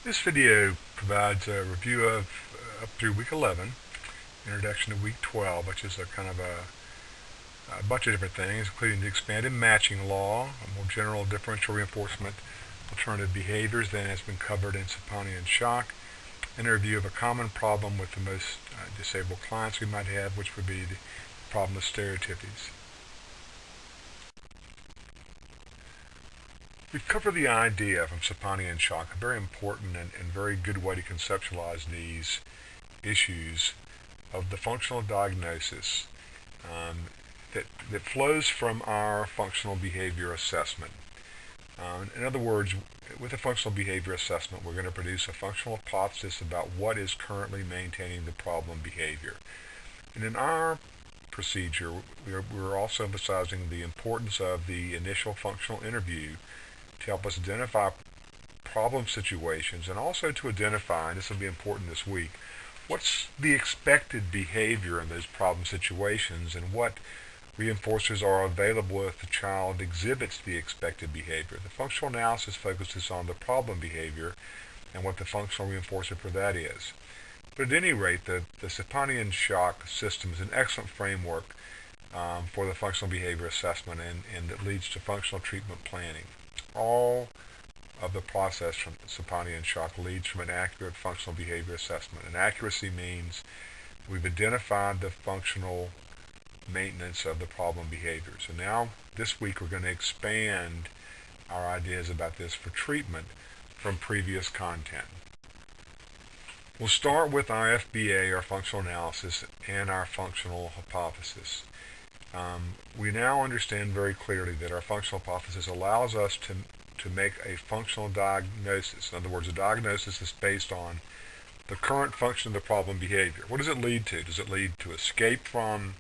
This video provides a review of up through week 11, introduction to week 12, which is a kind of a bunch of different things, including the expanded matching law, a more general differential reinforcement, alternative behaviors than has been covered in Sapani and Shock, and a review of a common problem with the most disabled clients we might have, which would be the problem of stereotypies. We've covered the idea from Sapani and Shock, a very important and very good way to conceptualize these issues of the functional diagnosis that flows from our functional behavior assessment. In other words, with a functional behavior assessment, we're going to produce a functional hypothesis about what is currently maintaining the problem behavior. And in our procedure, we're also emphasizing the importance of the initial functional interview to help us identify problem situations and also to identify, and this will be important this week, what's the expected behavior in those problem situations and what reinforcers are available if the child exhibits the expected behavior. The functional analysis focuses on the problem behavior and what the functional reinforcer for that is. But at any rate, the Sapani and Shock system is an excellent framework for the functional behavior assessment and that leads to functional treatment planning. All of the process from Sapani and Shock leads from an accurate functional behavior assessment. And accuracy means we've identified the functional maintenance of the problem behavior. So now, this week, we're going to expand our ideas about this for treatment from previous content. We'll start with our FBA, our functional analysis, and our functional hypothesis. We now understand very clearly that our functional hypothesis allows us to make a functional diagnosis. In other words, a diagnosis is based on the current function of the problem behavior. What does it lead to? Does it lead to escape from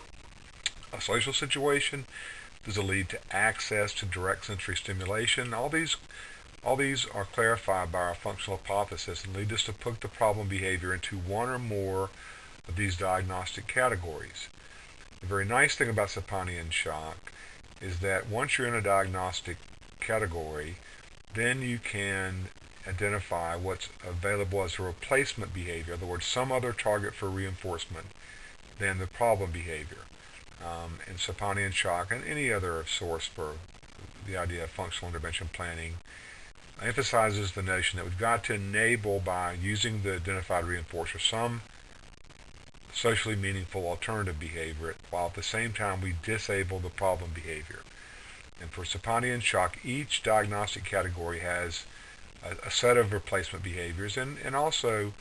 a social situation? Does it lead to access to direct sensory stimulation? All these are clarified by our functional hypothesis and lead us to put the problem behavior into one or more of these diagnostic categories. The very nice thing about Sapani and Shock is that once you're in a diagnostic category, then you can identify what's available as a replacement behavior, in other words, some other target for reinforcement than the problem behavior. In Sapani and Shock and any other source for the idea of functional intervention planning emphasizes the notion that we've got to enable, by using the identified reinforcer, some socially meaningful alternative behavior, while at the same time we disable the problem behavior. And for Sapani and Shock, each diagnostic category has a set of replacement behaviors and also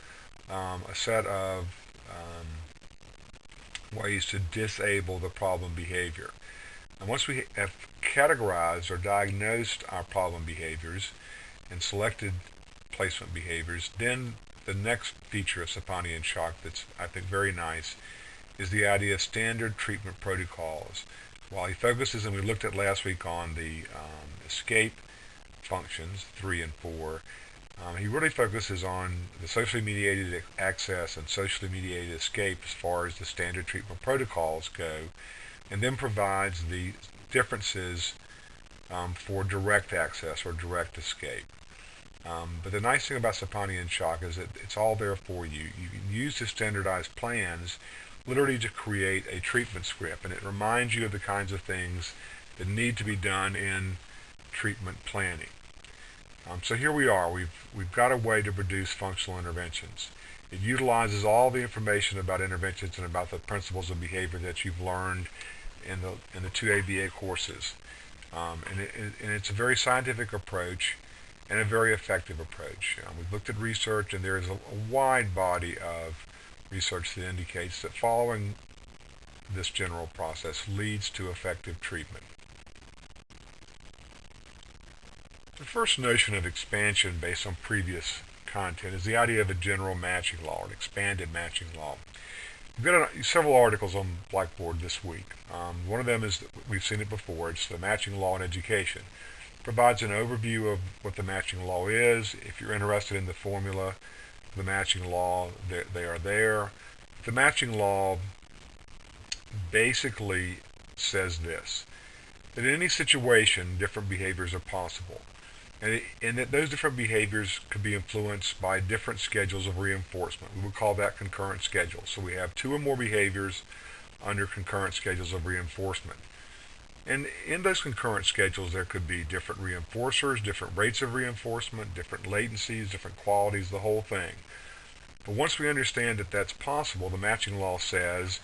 a set of ways to disable the problem behavior. And once we have categorized or diagnosed our problem behaviors and selected placement behaviors, then the next feature of Sapani and Shock that's, I think, very nice is the idea of standard treatment protocols. While he focuses, and we looked at last week, on the escape functions, 3 and 4, he really focuses on the socially mediated access and socially mediated escape as far as the standard treatment protocols go, and then provides the differences for direct access or direct escape. But the nice thing about Sapani and Shock is that it's all there for you. You can use the standardized plans literally to create a treatment script, and it reminds you of the kinds of things that need to be done in treatment planning. So here we are. We've got a way to produce functional interventions. It utilizes all the information about interventions and about the principles of behavior that you've learned in the 2 ABA courses. And it's a very scientific approach and a very effective approach. We've looked at research, and there is a wide body of research that indicates that following this general process leads to effective treatment. The first notion of expansion based on previous content is the idea of a general matching law, an expanded matching law. We've got several articles on Blackboard this week. One of them is, we've seen it before, it's the matching law in education. It provides an overview of what the matching law is. If you're interested in the formula of the matching law, they are there. The matching law basically says this, that in any situation, different behaviors are possible. and that those different behaviors could be influenced by different schedules of reinforcement. We would call that concurrent schedules. So we have two or more behaviors under concurrent schedules of reinforcement. And in those concurrent schedules, there could be different reinforcers, different rates of reinforcement, different latencies, different qualities, the whole thing. But once we understand that that's possible, the matching law says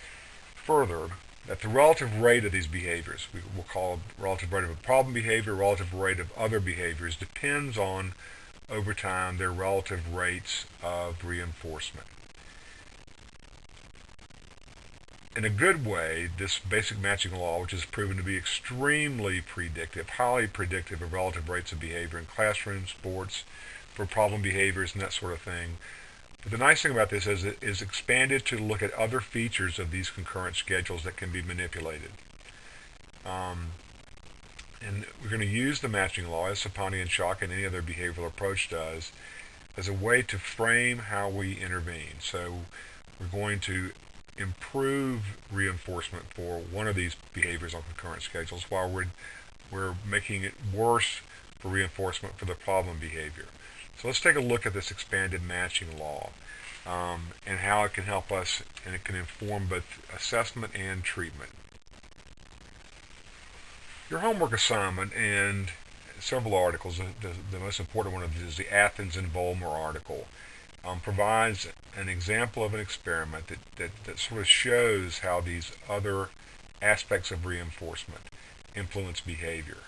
further that the relative rate of these behaviors, we will call relative rate of a problem behavior, relative rate of other behaviors, depends on, over time, their relative rates of reinforcement. In a good way, this basic matching law, which is proven to be extremely predictive, highly predictive of relative rates of behavior in classrooms, sports, for problem behaviors and that sort of thing. But the nice thing about this is it is expanded to look at other features of these concurrent schedules that can be manipulated. And we're going to use the matching law, as Sapani and Shock and any other behavioral approach does, as a way to frame how we intervene. So we're going to improve reinforcement for one of these behaviors on concurrent schedules while we're making it worse for reinforcement for the problem behavior. So let's take a look at this expanded matching law and how it can help us, and it can inform both assessment and treatment. Your homework assignment and several articles, the most important one of these is the Athens and Vollmer article, provides an example of an experiment that sort of shows how these other aspects of reinforcement influence behavior.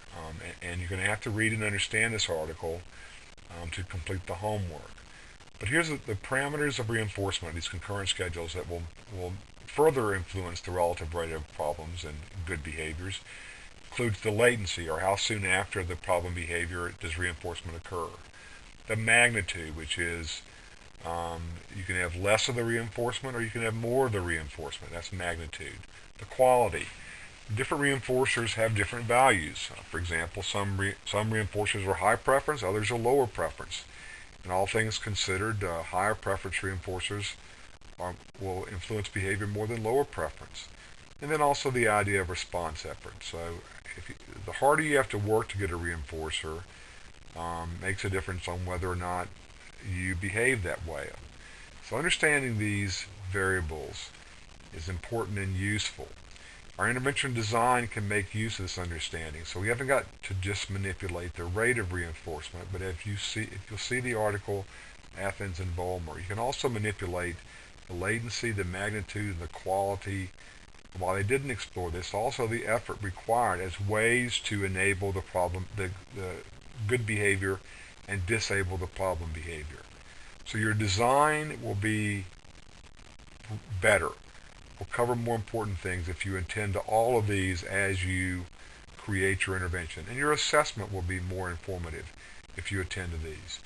And you're going to have to read and understand this article to complete the homework. But here's the parameters of reinforcement, these concurrent schedules that will further influence the relative rate of problems and good behaviors. Includes the latency, or how soon after the problem behavior does reinforcement occur. The magnitude, which is you can have less of the reinforcement or you can have more of the reinforcement. That's magnitude. The quality. Different reinforcers have different values. For example, some reinforcers are high preference, others are lower preference. And all things considered, higher preference reinforcers will influence behavior more than lower preference. And then also the idea of response effort. So the harder you have to work to get a reinforcer makes a difference on whether or not you behave that way. So understanding these variables is important and useful. Our intervention design can make use of this understanding. So we haven't got to just manipulate the rate of reinforcement, but if you'll see the article Athens and Vollmer, you can also manipulate the latency, the magnitude, and the quality. While they didn't explore this, also the effort required as ways to enable the good behavior and disable the problem behavior. So your design will be better. Will cover more important things if you attend to all of these as you create your intervention. And your assessment will be more informative if you attend to these.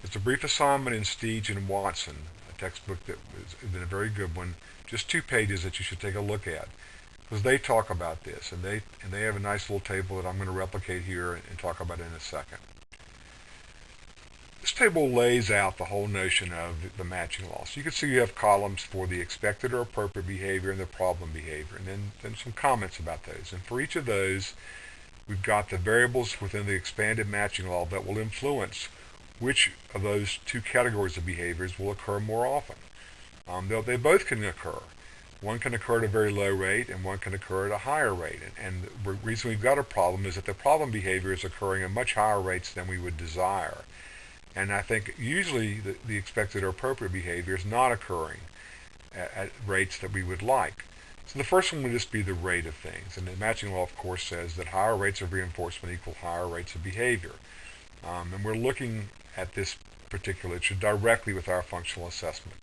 It's a brief assignment in Steege and Watson, a textbook that has been a very good one. Just 2 pages that you should take a look at, because they talk about this, and they have a nice little table that I'm going to replicate here and talk about in a second. This table lays out the whole notion of the matching law. So you can see you have columns for the expected or appropriate behavior and the problem behavior, and then some comments about those. And for each of those, we've got the variables within the expanded matching law that will influence which of those 2 categories of behaviors will occur more often. They both can occur. One can occur at a very low rate, and one can occur at a higher rate. And the reason we've got a problem is that the problem behavior is occurring at much higher rates than we would desire. And I think usually the expected or appropriate behavior is not occurring at rates that we would like. So the first one would just be the rate of things. And the matching law, of course, says that higher rates of reinforcement equal higher rates of behavior. And we're looking at this particular issue directly with our functional assessment.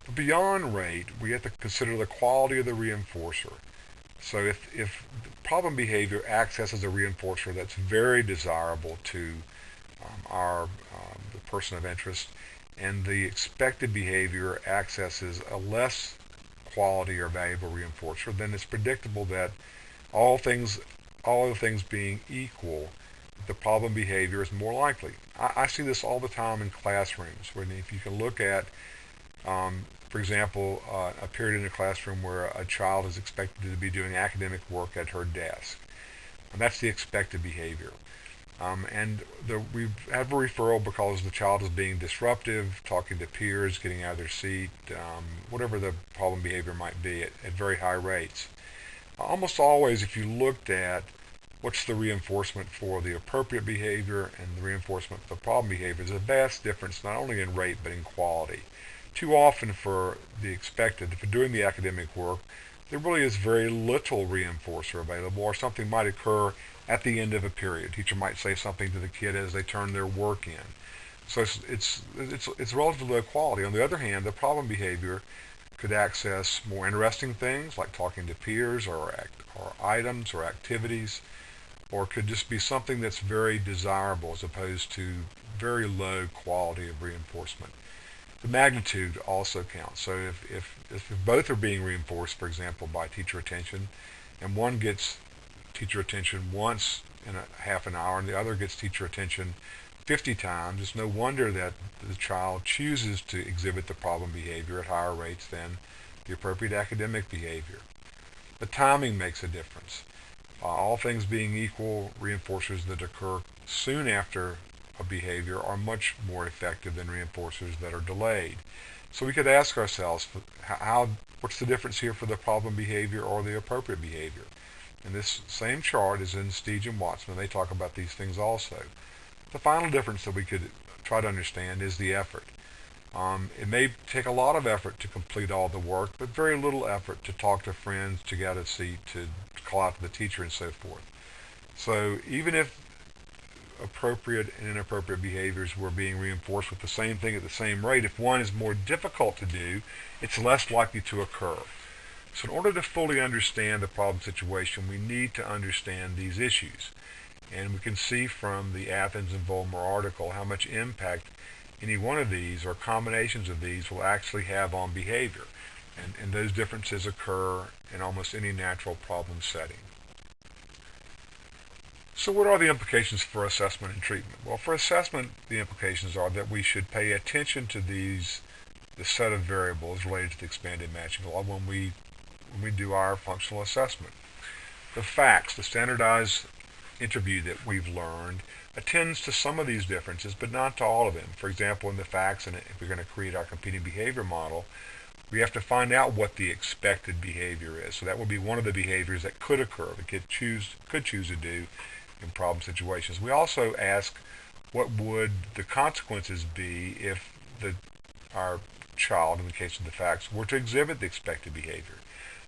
But beyond rate, we have to consider the quality of the reinforcer. So if the problem behavior acts as a reinforcer that's very desirable to the person of interest, and the expected behavior accesses a less quality or valuable reinforcer, then it's predictable that all other things being equal, the problem behavior is more likely. I see this all the time in classrooms, when if you can look at, for example, a period in a classroom where a child is expected to be doing academic work at her desk, and that's the expected behavior. We have a referral because the child is being disruptive, talking to peers, getting out of their seat, whatever the problem behavior might be at very high rates. Almost always, if you looked at what's the reinforcement for the appropriate behavior and the reinforcement for the problem behavior, there's a vast difference not only in rate but in quality. Too often for doing the academic work, there really is very little reinforcer available, or something might occur at the end of a period. A teacher might say something to the kid as they turn their work in. So it's relatively low quality. On the other hand, the problem behavior could access more interesting things like talking to peers or items or activities, or could just be something that's very desirable as opposed to very low quality of reinforcement. The magnitude also counts. So if both are being reinforced, for example, by teacher attention, and one gets teacher attention once in a half an hour and the other gets teacher attention 50 times, it's no wonder that the child chooses to exhibit the problem behavior at higher rates than the appropriate academic behavior. The timing makes a difference. All things being equal, reinforcers that occur soon after a behavior are much more effective than reinforcers that are delayed. So we could ask ourselves, what's the difference here for the problem behavior or the appropriate behavior? And this same chart is in Steege and Watson. They talk about these things also. The final difference that we could try to understand is the effort. It may take a lot of effort to complete all the work, but very little effort to talk to friends, to get a seat, to call out to the teacher, and so forth. So even if appropriate and inappropriate behaviors were being reinforced with the same thing at the same rate, if one is more difficult to do, it's less likely to occur. So in order to fully understand the problem situation, we need to understand these issues. And we can see from the Athens and Vollmer article how much impact any one of these or combinations of these will actually have on behavior. And those differences occur in almost any natural problem setting. So what are the implications for assessment and treatment? Well, for assessment, the implications are that we should pay attention to the set of variables related to the expanded matching law when we do our functional assessment. The facts, the standardized interview that we've learned, attends to some of these differences, but not to all of them. For example, in the facts, and if we're going to create our competing behavior model, we have to find out what the expected behavior is. So that would be one of the behaviors that could occur, the kid could choose to do in problem situations. We also ask what would the consequences be if our child, in the case of the facts, were to exhibit the expected behavior.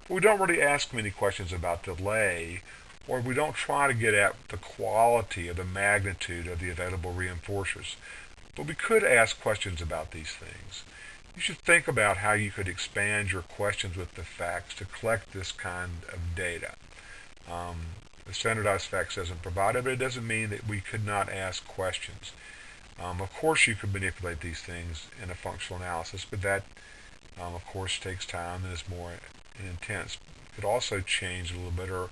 But we don't really ask many questions about delay, or we don't try to get at the quality or the magnitude of the available reinforcers. But we could ask questions about these things. You should think about how you could expand your questions with the facts to collect this kind of data. The standardized facts doesn't provide it, but it doesn't mean that we could not ask questions. Of course, you could manipulate these things in a functional analysis, but that, of course, takes time and is more intense. You could also change a little bit or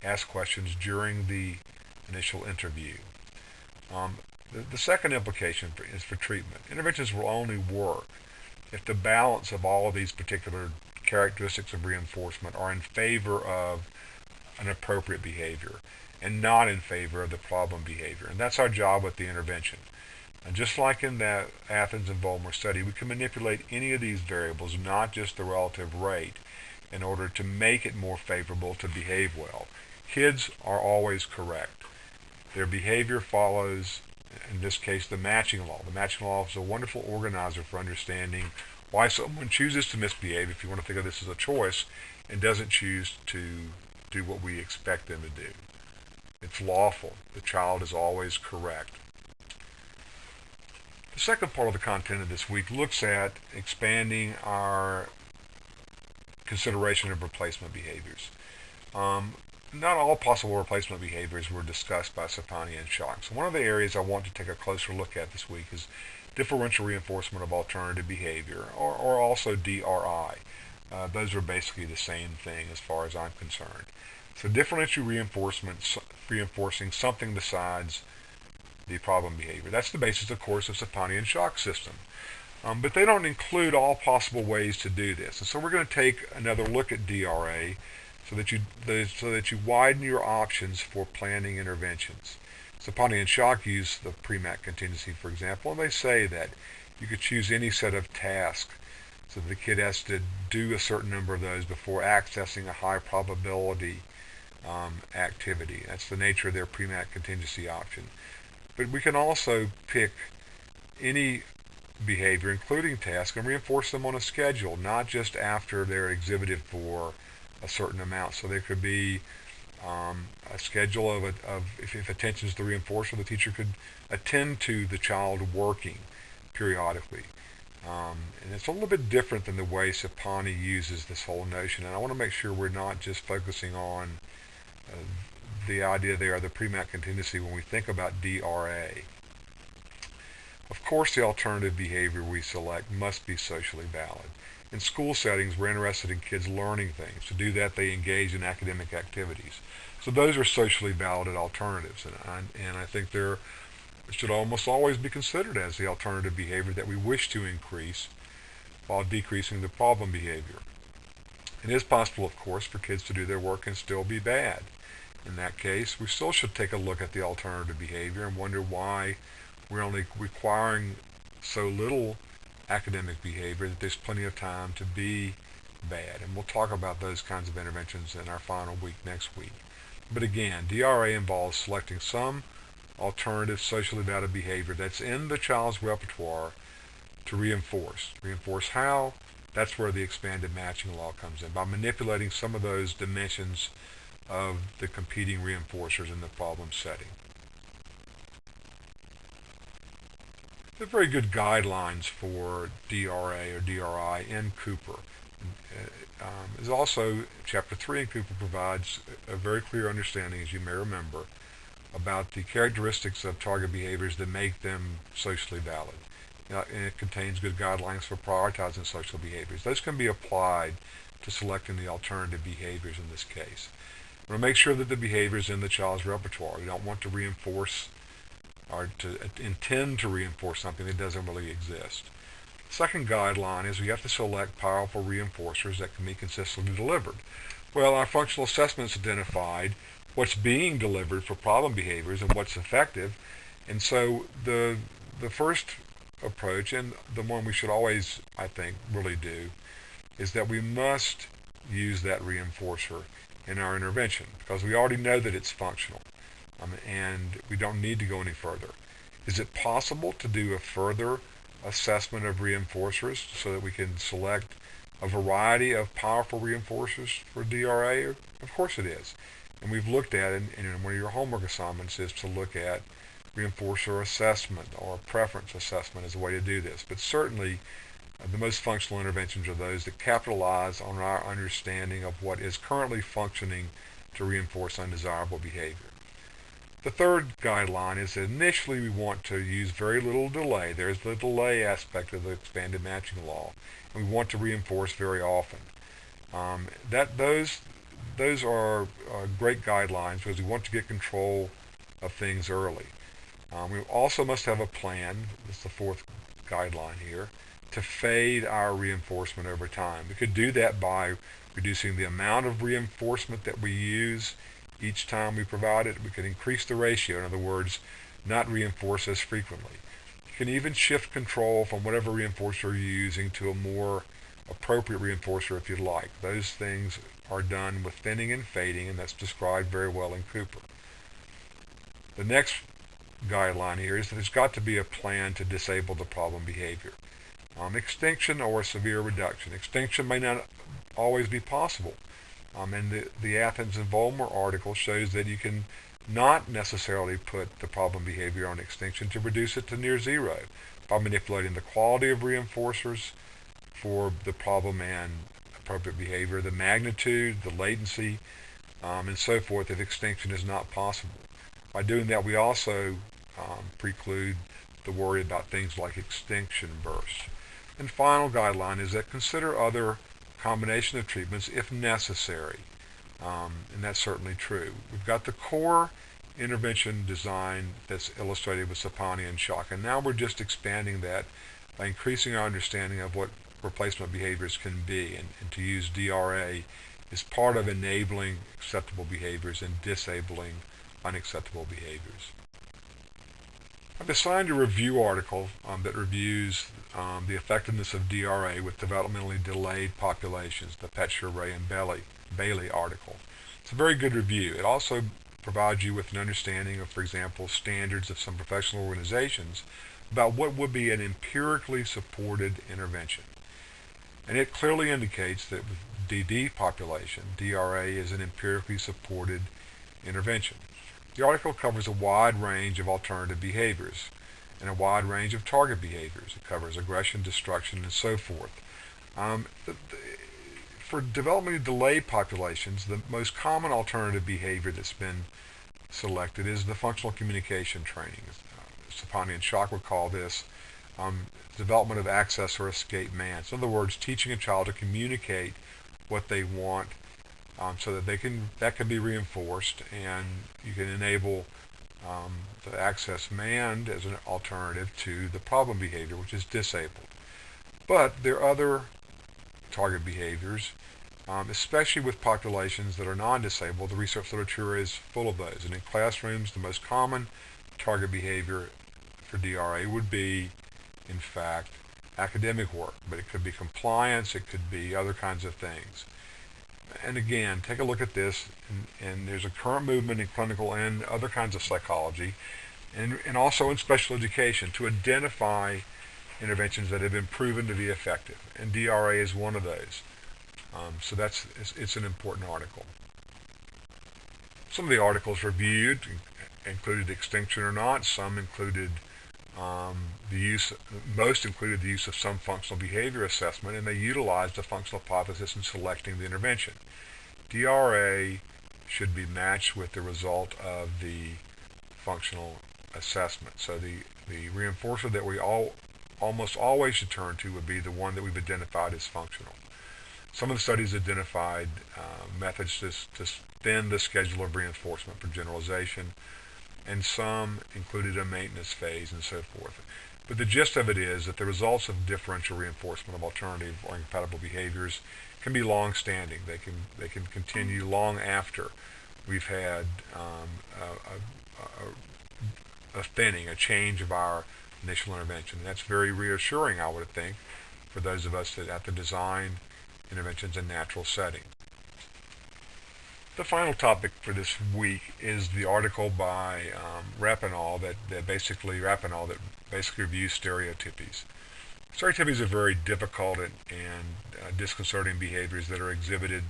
ask questions during the initial interview. The second implication is for treatment. Interventions will only work if the balance of all of these particular characteristics of reinforcement are in favor of an appropriate behavior and not in favor of the problem behavior. And that's our job with the intervention. And just like in that Athens and Vollmer study, we can manipulate any of these variables, not just the relative rate, in order to make it more favorable to behave well. Kids are always correct. Their behavior follows, in this case, the matching law. The matching law is a wonderful organizer for understanding why someone chooses to misbehave, if you want to think of this as a choice, and doesn't choose to do what we expect them to do. It's lawful. The child is always correct. The second part of the content of this week looks at expanding our consideration of replacement behaviors. Not all possible replacement behaviors were discussed by Sapani and Schock. So one of the areas I want to take a closer look at this week is differential reinforcement of alternative behavior, or also DRI. Those are basically the same thing as far as I'm concerned. So differential reinforcement, reinforcing something besides the problem behavior. That's the basis, of course, of Sapani and Schock's system. But they don't include all possible ways to do this. And so we're going to take another look at DRA so that you widen your options for planning interventions. Sapani and Schock use the pre-MAC contingency, for example, and they say that you could choose any set of tasks so the kid has to do a certain number of those before accessing a high probability activity. That's the nature of their pre-MAC contingency option. But we can also pick any behavior, including tasks, and reinforce them on a schedule, not just after they're exhibited for a certain amount. So there could be a schedule of if attention is the reinforcer, the teacher could attend to the child working periodically. And it's a little bit different than the way Sapani uses this whole notion. And I want to make sure we're not just focusing on the idea there of the pre-MAC contingency when we think about DRA. Of course, the alternative behavior we select must be socially valid. In school settings, we're interested in kids learning things. To do that, they engage in academic activities. So those are socially valid alternatives, and I think they should almost always be considered as the alternative behavior that we wish to increase while decreasing the problem behavior. It is possible, of course, for kids to do their work and still be bad. In that case, we still should take a look at the alternative behavior and wonder why we're only requiring so little academic behavior that there's plenty of time to be bad. And we'll talk about those kinds of interventions in our final week next week. But again, DRA involves selecting some alternative socially valid behavior that's in the child's repertoire to reinforce. Reinforce how? That's where the expanded matching law comes in, by manipulating some of those dimensions of the competing reinforcers in the problem setting. There are very good guidelines for DRA or DRI in Cooper. There's also, Chapter 3 in Cooper provides a very clear understanding, as you may remember, about the characteristics of target behaviors that make them socially valid. And it contains good guidelines for prioritizing social behaviors. Those can be applied to selecting the alternative behaviors in this case. We want to make sure that the behavior is in the child's repertoire. We don't want to reinforce or to intend to reinforce something that doesn't really exist. The second guideline is we have to select powerful reinforcers that can be consistently delivered. Well, our functional assessments identified what's being delivered for problem behaviors and what's effective. And so the first approach, and the one we should always, I think, really do, is that we must use that reinforcer in our intervention because we already know that it's functional, and we don't need to go any further. Is it possible to do a further assessment of reinforcers so that we can select a variety of powerful reinforcers for DRA? Of course it is. And we've looked at it, and one of your homework assignments is to look at reinforcer assessment or preference assessment as a way to do this. But certainly the most functional interventions are those that capitalize on our understanding of what is currently functioning to reinforce undesirable behavior. The third guideline is that initially we want to use very little delay. There's the delay aspect of the expanded matching law, and we want to reinforce very often. Those are great guidelines because we want to get control of things early. We also must have a plan, that's the fourth guideline here, to fade our reinforcement over time. We could do that by reducing the amount of reinforcement that we use each time we provide it. We could increase the ratio, in other words, not reinforce as frequently. You can even shift control from whatever reinforcer you're using to a more appropriate reinforcer if you'd like. Those things are done with thinning and fading, and that's described very well in Cooper. The next guideline here is that there's got to be a plan to disable the problem behavior. Extinction or severe reduction. Extinction may not always be possible. And the Athens and Vollmer article shows that you can not necessarily put the problem behavior on extinction to reduce it to near zero by manipulating the quality of reinforcers for the problem and appropriate behavior, the magnitude, the latency, and so forth if extinction is not possible. By doing that, we also preclude the worry about things like extinction bursts. And final guideline is that consider other combination of treatments if necessary, and that's certainly true. We've got the core intervention design that's illustrated with Sapani and Schock, and now we're just expanding that by increasing our understanding of what replacement behaviors can be, and to use DRA is part of enabling acceptable behaviors and disabling unacceptable behaviors. I've assigned a review article that reviews the effectiveness of DRA with developmentally delayed populations, the Petcher, Ray, and Bailey article. It's a very good review. It also provides you with an understanding of, for example, standards of some professional organizations about what would be an empirically supported intervention. And it clearly indicates that with DD population, DRA is an empirically supported intervention. The article covers a wide range of alternative behaviors and a wide range of target behaviors. It covers aggression, destruction, and so forth. For developmentally delayed populations, the most common alternative behavior that's been selected is the functional communication training. Sapani and Schock would call this development of access or escape man. So in other words, teaching a child to communicate what they want so that that can be reinforced, and you can enable the access manned as an alternative to the problem behavior, which is disabled. But there are other target behaviors, especially with populations that are non-disabled. The research literature is full of those. And in classrooms, the most common target behavior for DRA would be, in fact, academic work. But it could be compliance, it could be other kinds of things. And again, take a look at this, and there's a current movement in clinical and other kinds of psychology, and also in special education, to identify interventions that have been proven to be effective, and DRA is one of those. So it's an important article. Some of the articles reviewed included extinction or not. Some included most included the use of some functional behavior assessment, and they utilized the functional hypothesis in selecting the intervention. DRA should be matched with the result of the functional assessment. So the reinforcer that we almost always should turn to would be the one that we've identified as functional. Some of the studies identified methods to thin the schedule of reinforcement for generalization, and some included a maintenance phase and so forth. But the gist of it is that the results of differential reinforcement of alternative or incompatible behaviors can be long-standing. They can continue long after we've had a thinning, a change of our initial intervention. And that's very reassuring, I would think, for those of us that have to design interventions in natural settings. The final topic for this week is the article by Rapinoe that basically reviews stereotypies. Stereotypies are very difficult and disconcerting behaviors that are exhibited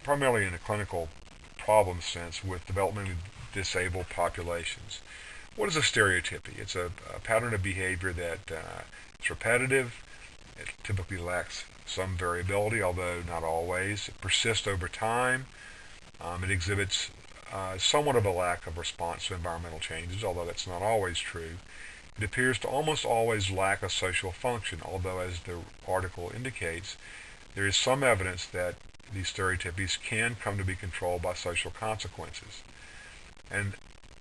primarily in a clinical problem sense with developmentally disabled populations. What is a stereotypy? It's a pattern of behavior that is repetitive. It typically lacks some variability, although not always. It persists over time. It exhibits somewhat of a lack of response to environmental changes, although that's not always true. It appears to almost always lack a social function, although, as the article indicates, there is some evidence that these stereotypies can come to be controlled by social consequences. And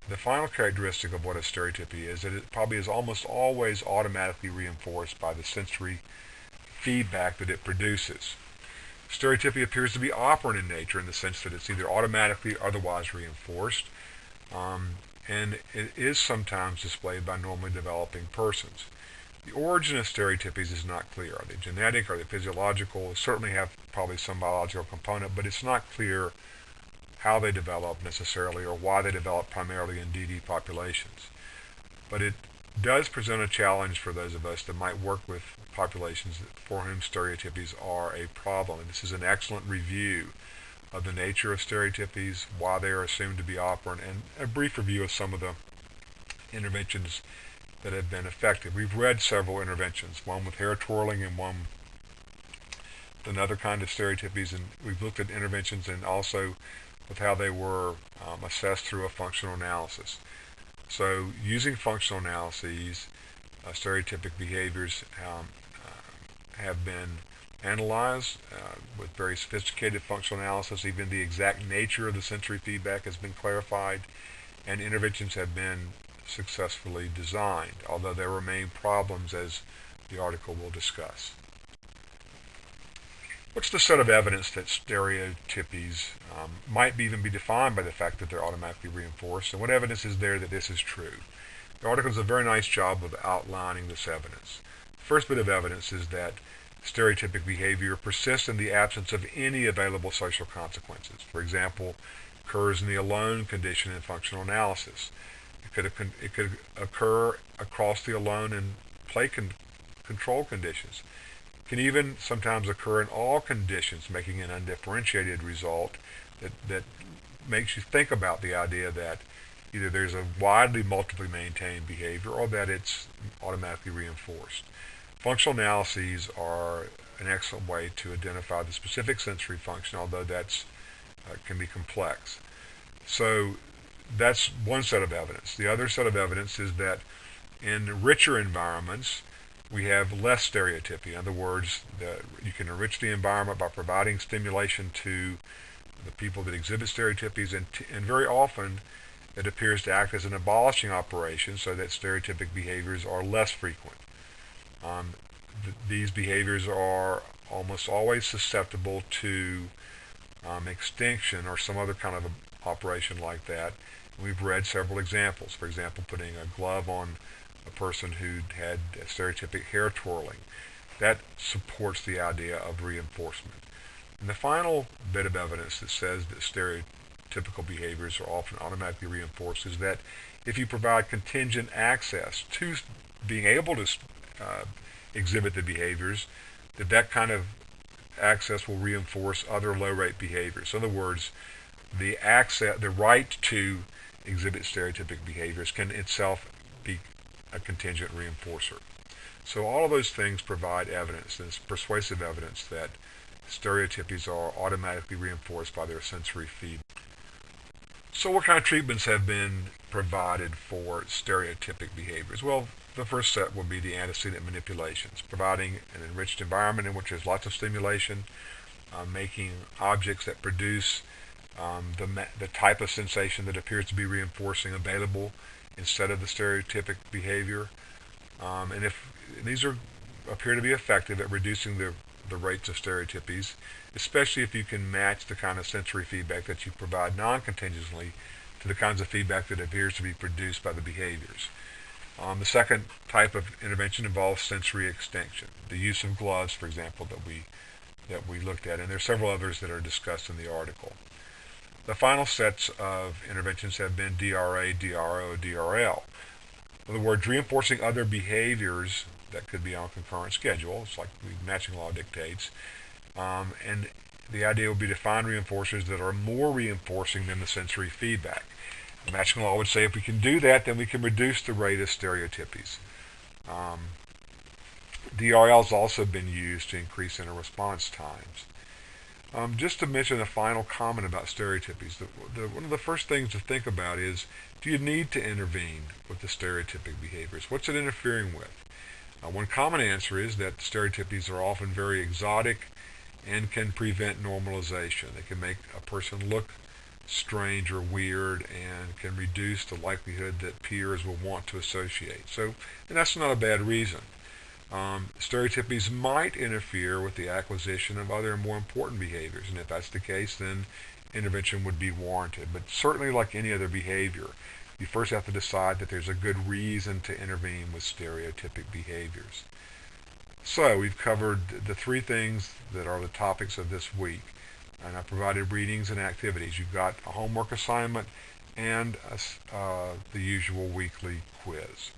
the final characteristic of what a stereotypy is that it probably is almost always automatically reinforced by the sensory feedback that it produces. Stereotypy appears to be operant in nature in the sense that it's either automatically or otherwise reinforced, and it is sometimes displayed by normally developing persons. The origin of stereotypies is not clear. Are they genetic? Are they physiological? They certainly have probably some biological component, but it's not clear how they develop necessarily or why they develop primarily in DD populations. But it does present a challenge for those of us that might work with populations for whom stereotypies are a problem. And this is an excellent review of the nature of stereotypies, why they are assumed to be operant, and a brief review of some of the interventions that have been effective. We've read several interventions, one with hair twirling and one with another kind of stereotypies, and we've looked at interventions and also with how they were assessed through a functional analysis. So using functional analyses, stereotypic behaviors have been analyzed with very sophisticated functional analysis. Even the exact nature of the sensory feedback has been clarified, and interventions have been successfully designed, although there remain problems, as the article will discuss. What's the set of evidence that stereotypies might even be defined by the fact that they're automatically reinforced, and what evidence is there that this is true? The article does a very nice job of outlining this evidence. The first bit of evidence is that stereotypic behavior persists in the absence of any available social consequences. For example, occurs in the alone condition in functional analysis. It could occur across the alone and play control conditions. It can even sometimes occur in all conditions, making an undifferentiated result that makes you think about the idea that either there's a widely multiply maintained behavior or that it's automatically reinforced. Functional analyses are an excellent way to identify the specific sensory function, although that's can be complex. So that's one set of evidence. The other set of evidence is that in richer environments, we have less stereotypy. In other words, you can enrich the environment by providing stimulation to the people that exhibit stereotypies, and very often it appears to act as an abolishing operation so that stereotypic behaviors are less frequent. These behaviors are almost always susceptible to extinction or some other kind of operation like that. We've read several examples. For example, putting a glove on a person who had stereotypic hair twirling. That supports the idea of reinforcement. And the final bit of evidence that says that stereotypical behaviors are often automatically reinforced is that if you provide contingent access to being able to exhibit the behaviors, that kind of access will reinforce other low-rate behaviors. In other words, the right to exhibit stereotypic behaviors can itself be a contingent reinforcer. So all of those things provide evidence, and it's persuasive evidence that stereotypies are automatically reinforced by their sensory feedback. So what kind of treatments have been provided for stereotypic behaviors? Well, the first set will be the antecedent manipulations, providing an enriched environment in which there's lots of stimulation, making objects that produce the type of sensation that appears to be reinforcing available instead of the stereotypic behavior. And if these appear to be effective at reducing the rates of stereotypies, especially if you can match the kind of sensory feedback that you provide non-contingently to the kinds of feedback that appears to be produced by the behaviors. The second type of intervention involves sensory extinction, the use of gloves, for example, that we looked at, and there are several others that are discussed in the article. The final sets of interventions have been DRA, DRO, DRL. In other words, reinforcing other behaviors that could be on concurrent schedules, like the matching law dictates, and the idea would be to find reinforcers that are more reinforcing than the sensory feedback. The matching law would say if we can do that, then we can reduce the rate of stereotypies. DRL has also been used to increase interresponse times. Just to mention a final comment about stereotypies, one of the first things to think about is, do you need to intervene with the stereotypic behaviors? What's it interfering with? One common answer is that stereotypies are often very exotic and can prevent normalization. They can make a person look strange or weird and can reduce the likelihood that peers will want to associate. And that's not a bad reason. Stereotypies might interfere with the acquisition of other more important behaviors, and if that's the case, then intervention would be warranted. But certainly, like any other behavior, you first have to decide that there's a good reason to intervene with stereotypic behaviors. So we've covered the three things that are the topics of this week, and I provided readings and activities. You've got a homework assignment and the usual weekly quiz.